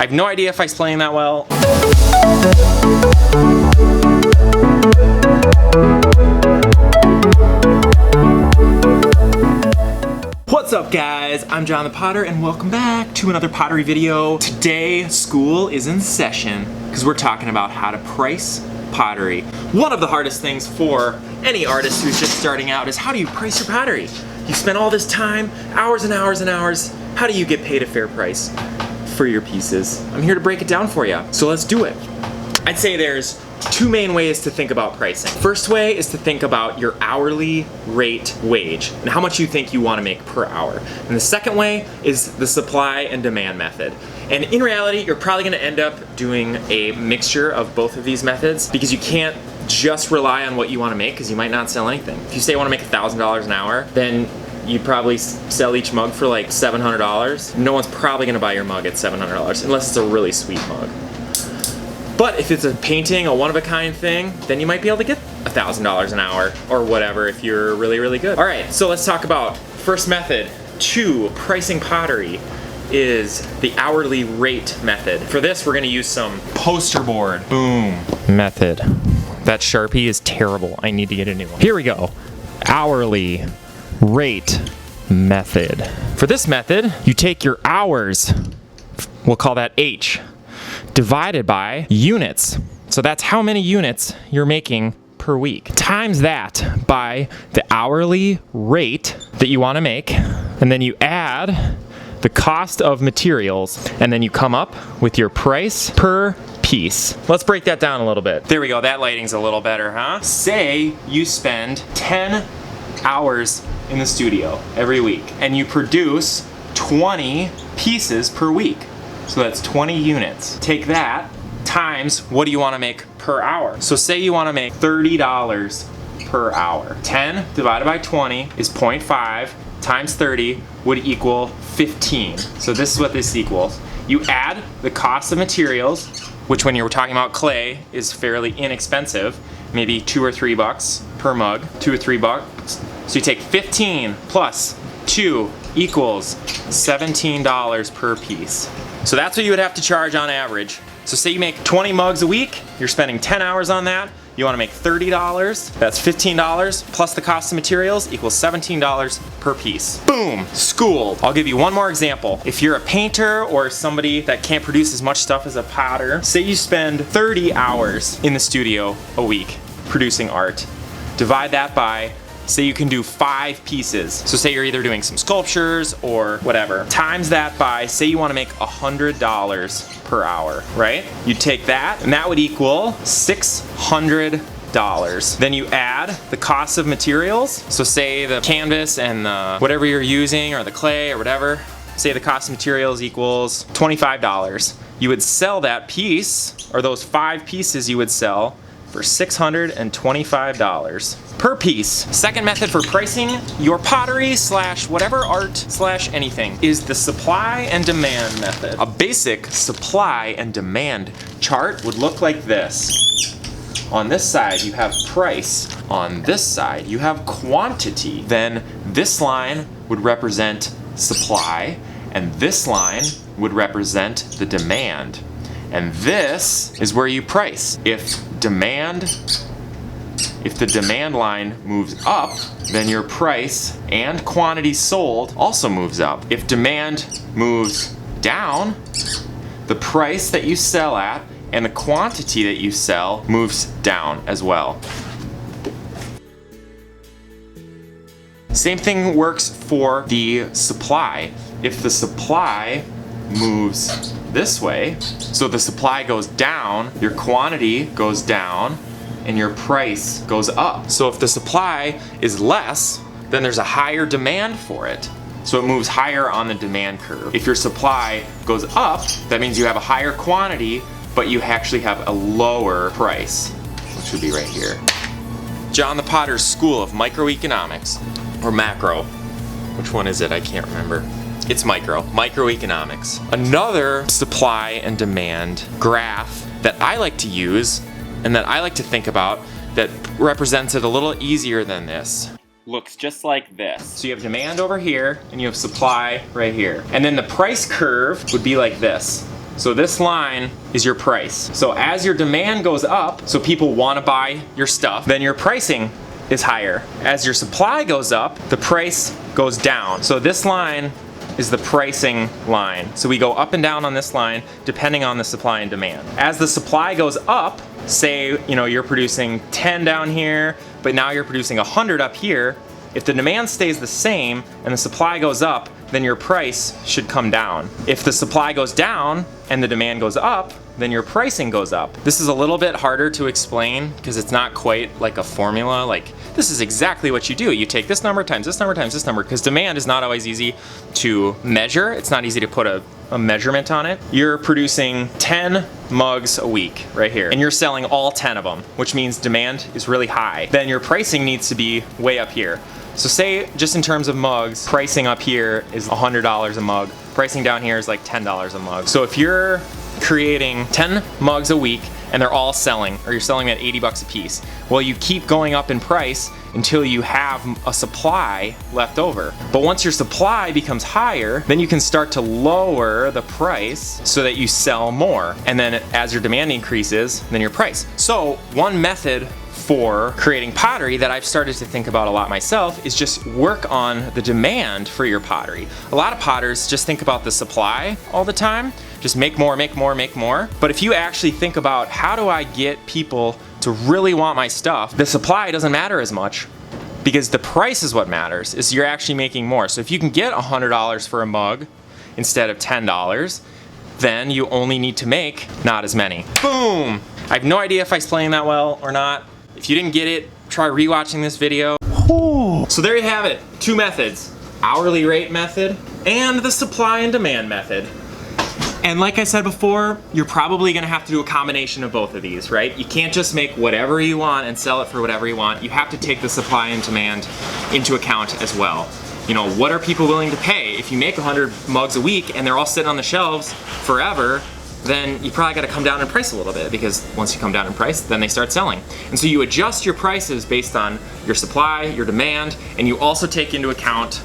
I have no idea if I explained that well. What's up guys, I'm Jonthpotter and welcome back to another pottery video. Today, school is in session because we're talking about how to price pottery. One of the hardest things for any artist who's just starting out is how do you price your pottery? You spend all this time, hours and hours and hours, how do you get paid a fair price for your pieces? I'm here to break it down for you, so let's do it. I'd say there's two main ways to think about pricing. First way is to think about your hourly rate wage and how much you think you want to make per hour. And the second way is the supply and demand method. And in reality, you're probably going to end up doing a mixture of both of these methods because you can't just rely on what you want to make because you might not sell anything. If you say you want to make $1,000 an hour, then you'd probably sell each mug for like $700. No one's probably going to buy your mug at $700 unless it's a really sweet mug. But if it's a painting, a one-of-a-kind thing, then you might be able to get $1,000 an hour or whatever if you're really, really good. All right, so let's talk about first method to pricing pottery is the hourly rate method. For this, we're gonna use some poster board, boom, method. That Sharpie is terrible. I need to get a new one. Here we go, hourly rate method. For this method, you take your hours, we'll call that H, divided by units. So that's how many units you're making per week. Times that by the hourly rate that you want to make, and then you add the cost of materials, and then you come up with your price per piece. Let's break that down a little bit. There we go, that lighting's a little better, huh? Say you spend 10 hours in the studio every week, and you produce 20 pieces per week. So that's 20 units. Take that times what do you want to make per hour? So say you want to make $30 per hour. 10 divided by 20 is 0.5 times 30 would equal 15. So this is what this equals. You add the cost of materials, which when you're talking about clay is fairly inexpensive, maybe $2 or $3 per mug, $2 or $3. So you take 15 plus 2 equals $17 per piece. So that's what you would have to charge on average. So say you make 20 mugs a week, you're spending 10 hours on that, you want to make $30, that's $15 plus the cost of materials equals $17 per piece. Boom, school. I'll give you one more example. If you're a painter or somebody that can't produce as much stuff as a potter, say you spend 30 hours in the studio a week producing art, divide that by, say you can do 5 pieces. So say you're either doing some sculptures or whatever. Times that by, say you want to make $100 per hour, right? You take that and that would equal $600. Then you add the cost of materials. So say the canvas and the whatever you're using or the clay or whatever, say the cost of materials equals $25. You would sell that piece or those 5 pieces you would sell for $625 per piece. Second method for pricing your pottery slash whatever art slash anything is the supply and demand method. A basic supply and demand chart would look like this. On this side you have price, on this side you have quantity. Then this line would represent supply and this line would represent the demand. And this is where you price. If the demand line moves up, then your price and quantity sold also moves up. If demand moves down, the price that you sell at and the quantity that you sell moves down as well. Same thing works for the supply. If the supply moves this way, so the supply goes down, your quantity goes down, and your price goes up. So if the supply is less, then there's a higher demand for it. So it moves higher on the demand curve. If your supply goes up, that means you have a higher quantity, but you actually have a lower price, which would be right here. Jonthepotter's School of Microeconomics, or macro. Which one is it? I can't remember. It's microeconomics. Another supply and demand graph that I like to use and that I like to think about that represents it a little easier than this looks just like this. So you have demand over here and you have supply right here. And then the price curve would be like this. So this line is your price. So as your demand goes up, so people want to buy your stuff, then your pricing is higher. As your supply goes up, the price goes down. So this line is the pricing line. So we go up and down on this line depending on the supply and demand. As the supply goes up, say, you know, you're producing 10 down here, but now you're producing 100 up here. If the demand stays the same and the supply goes up, then your price should come down. If the supply goes down and the demand goes up, then your pricing goes up. This is a little bit harder to explain because it's not quite like a formula. Like, this is exactly what you do. You take this number times this number times this number, because demand is not always easy to measure. It's not easy to put a measurement on it. You're producing 10 mugs a week right here, and you're selling all 10 of them, which means demand is really high. Then your pricing needs to be way up here. So say, just in terms of mugs, pricing up here is $100 a mug. Pricing down here is like $10 a mug. So if you're creating 10 mugs a week and they're all selling, or you're selling at 80 bucks a piece, well, you keep going up in price until you have a supply left over. But once your supply becomes higher, then you can start to lower the price so that you sell more. And then as your demand increases, then your price. So one method for creating pottery that I've started to think about a lot myself is just work on the demand for your pottery. A lot of potters just think about the supply all the time, just make more, make more, make more. But if you actually think about, how do I get people to really want my stuff, the supply doesn't matter as much, because the price is what matters, is you're actually making more. So if you can get $100 for a mug instead of $10, then you only need to make not as many. Boom! I have no idea if I explained that well or not. If you didn't get it, try rewatching this video. Ooh. So there you have it, 2 methods. Hourly rate method and the supply and demand method. And like I said before, you're probably gonna have to do a combination of both of these, right? You can't just make whatever you want and sell it for whatever you want. You have to take the supply and demand into account as well. You know, what are people willing to pay? If you make 100 mugs a week and they're all sitting on the shelves forever, then you probably gotta come down in price a little bit, because once you come down in price, then they start selling. And so you adjust your prices based on your supply, your demand, and you also take into account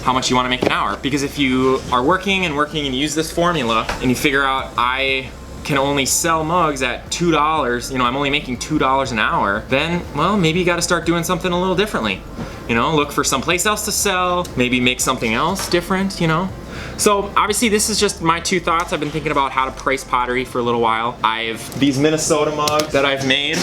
how much you wanna make an hour. Because if you are working and you use this formula and you figure out, I can only sell mugs at $2, you know, I'm only making $2 an hour, then, well, maybe you gotta start doing something a little differently. You know, look for someplace else to sell, maybe make something else different, you know? So obviously this is just my 2 thoughts. I've been thinking about how to price pottery for a little while. I've these Minnesota mugs that I've made.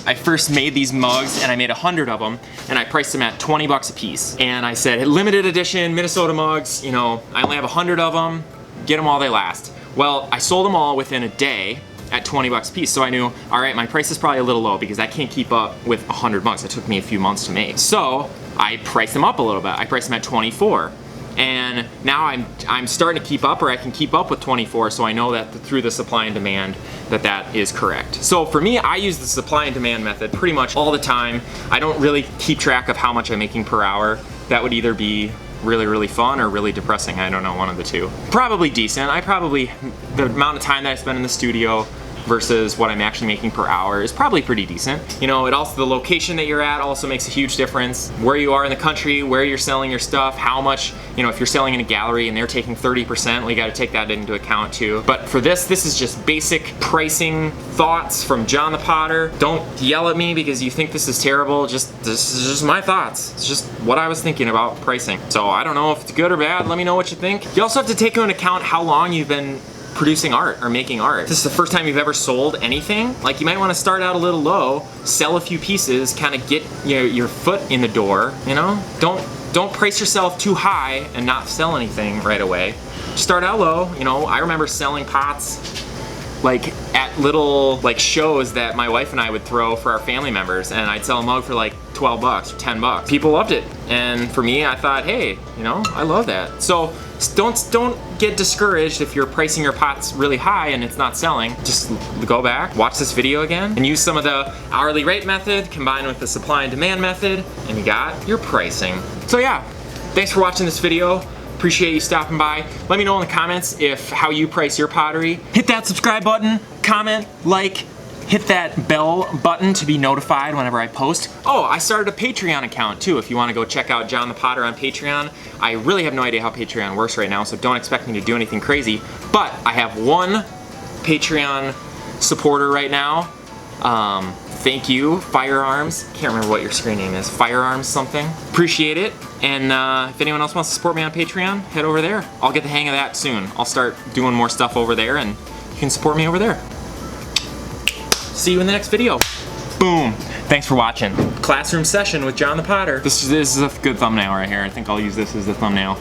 I first made these mugs and I made 100 of them, and I priced them at 20 bucks a piece. And I said, limited edition Minnesota mugs, you know, I only have 100 of them, get them while they last. Well, I sold them all within a day at 20 bucks a piece. So I knew, all right, my price is probably a little low because I can't keep up with 100 mugs. It took me a few months to make. So I priced them up a little bit. I priced them at 24. And now I'm starting to keep up, or I can keep up with 24, so I know that through the supply and demand that is correct. So for me, I use the supply and demand method pretty much all the time. I don't really keep track of how much I'm making per hour. That would either be really, really fun or really depressing. I don't know, one of the two. Probably decent. The amount of time that I spend in the studio versus what I'm actually making per hour is probably pretty decent. You know, the location that you're at also makes a huge difference. Where you are in the country, where you're selling your stuff, how much, you know, if you're selling in a gallery and they're taking 30%, well, you gotta take that into account too. But for this is just basic pricing thoughts from Jonthepotter. Don't yell at me because you think this is terrible. This is just my thoughts. It's just what I was thinking about pricing. So I don't know if it's good or bad. Let me know what you think. You also have to take into account how long you've been producing art or making art. If this is the first time you've ever sold anything, like, you might want to start out a little low, sell a few pieces, kind of get your foot in the door, you know? Don't price yourself too high and not sell anything right away. Start out low, you know. I remember selling pots like at little like shows that my wife and I would throw for our family members, and I'd sell a mug for like 12 bucks or 10 bucks. People loved it. And for me, I thought, hey, you know, I love that. So don't get discouraged if you're pricing your pots really high and it's not selling. Just go back, watch this video again, and use some of the hourly rate method combined with the supply and demand method, and you got your pricing. So yeah, thanks for watching this video. Appreciate you stopping by. Let me know in the comments how you price your pottery. Hit that subscribe button, comment, like, hit that bell button to be notified whenever I post. Oh, I started a Patreon account too if you want to go check out Jonthepotter on Patreon. I really have no idea how Patreon works right now, so don't expect me to do anything crazy. But I have one Patreon supporter right now. Thank you, Firearms. Can't remember what your screen name is. Firearms something. Appreciate it. And if anyone else wants to support me on Patreon, head over there. I'll get the hang of that soon. I'll start doing more stuff over there and you can support me over there. See you in the next video. Boom. Thanks for watching. Classroom session with Jonthepotter. This is a good thumbnail right here. I think I'll use this as the thumbnail.